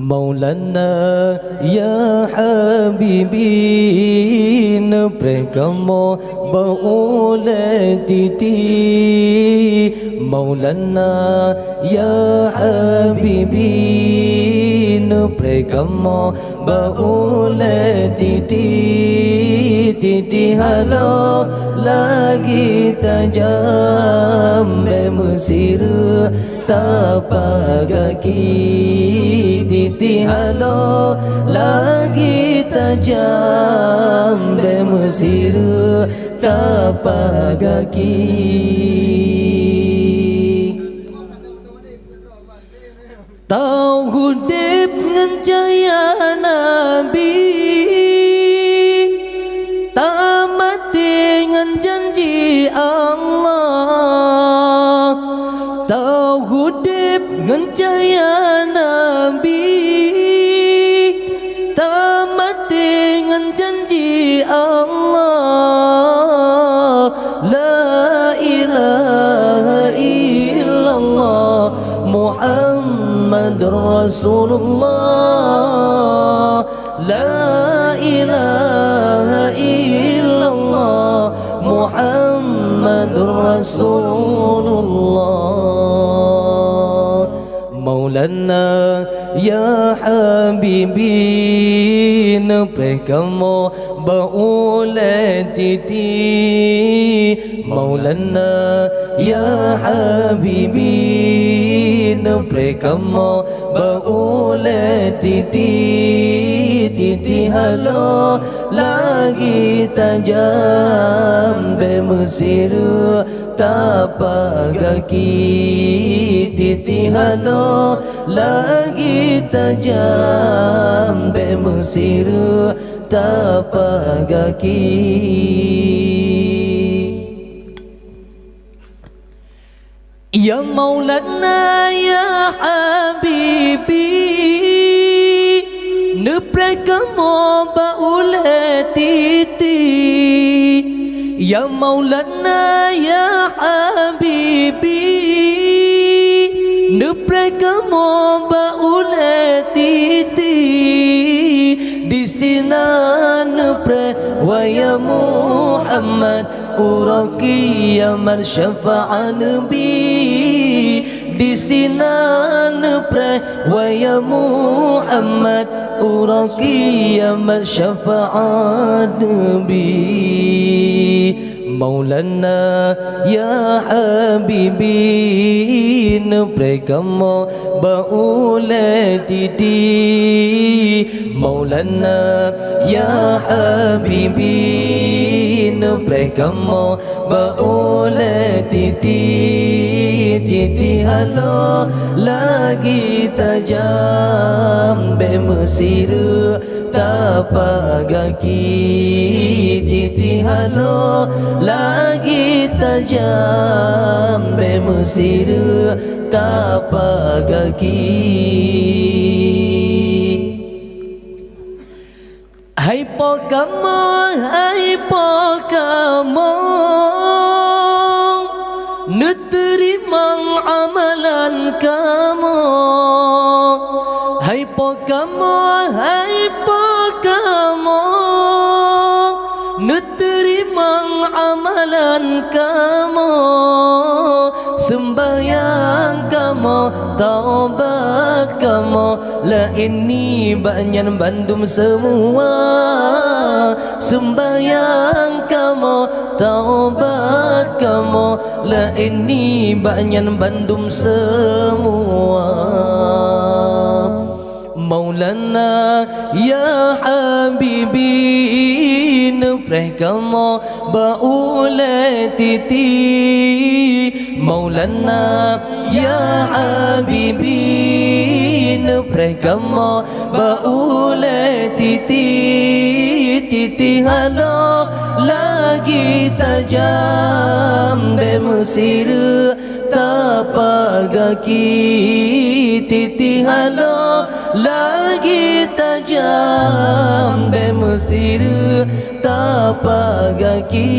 Maulana ya habibi neprekamo baule titi Maulana ya habibi neprekamo baule titi halo lagi tajam Mesir tapak kaki titi halo lagi tajam Mesir tapak kaki tauhid ngencaya Nabi tamat dengan janji Allah tauhid ngencaya Nabi tamat dengan janji Allah la ilaha illallah Muhammad Rasulullah la ilaha illallah Muhammad Rasulullah Maulana ya habibi neprekamo baule titi Maulana ya habibi neprekamo baule titi halo lagi tajam Mesir tapak kaki titi halo lagi tajam Mesir tapak kaki Ya Maulana ya habibi neprekamo baule titi Ya Maulana ya habibi neprekamo baule titi di sina nepre wa ya Muhammad uraki ya marsyafa'an bi di sina nepre wa ya Muhammad uraki ya marsyafa'an bi Maulana ya habibi neprekamo baule titi Maulana ya habibi neprekamo baule titi halo lagi tajam Mesir tapak kaki titi halo lagi tajam Mesir tapak kaki Hai pokamo neterimang amalan kamu Hai pokamo neterimang amalan kamu sembahyang kamu taubat kamu la ini banyak bandum semua sembahyang kamu taubat kamu la ini banyak bandum semua Maulana ya habibi neprekamo baule titi Maulana ya habibi neprekamo baule titi halo lagi tajam Mesir tapak kaki titi halo lagi tajam Mesir tapak kaki